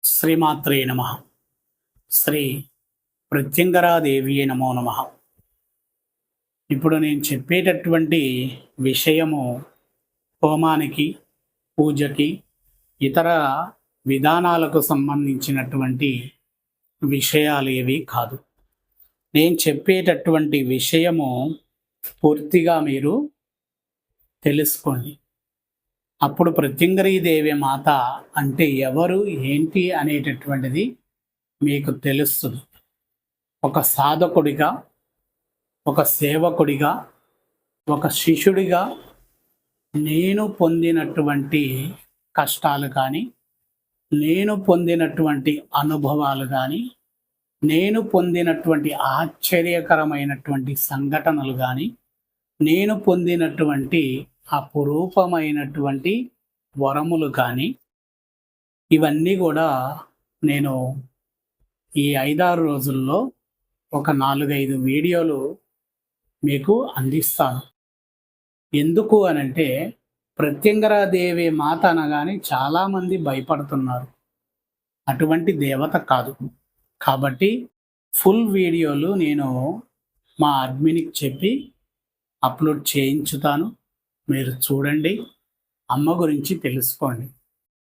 శ్రీమాత్రే నమ. శ్రీ ప్రత్యంగరాదేవియే నమో నమ. ఇప్పుడు నేను చెప్పేటటువంటి విషయము హోమానికి, పూజకి, ఇతర విధానాలకు సంబంధించినటువంటి విషయాలు ఏవి కాదు. నేను చెప్పేటటువంటి విషయము పూర్తిగా మీరు తెలుసుకోండి. అప్పుడు ప్రత్యంగరీదేవి మాత అంటే ఎవరు, ఏంటి అనేటటువంటిది మీకు తెలుస్తుంది. ఒక సాధకుడిగా, ఒక సేవకుడిగా, ఒక శిష్యుడిగా నేను పొందినటువంటి కష్టాలు కానీ, నేను పొందినటువంటి అనుభవాలు కానీ, నేను పొందినటువంటి ఆశ్చర్యకరమైనటువంటి సంఘటనలు కానీ, నేను పొందినటువంటి అపురూపమైనటువంటి వరములు కానీ, ఇవన్నీ కూడా నేను ఈ 5-6 రోజుల్లో ఒక 4-5 వీడియోలు మీకు అందిస్తాను. ఎందుకు అనంటే ప్రత్యంగరాదేవి మాత అనగానే చాలామంది భయపడుతున్నారు. అటువంటి దేవత కాదు. కాబట్టి ఫుల్ వీడియోలు నేను మా అడ్మిన్కి చెప్పి అప్లోడ్ చేయించుతాను. మీరు చూడండి, అమ్మ గురించి తెలుసుకోండి.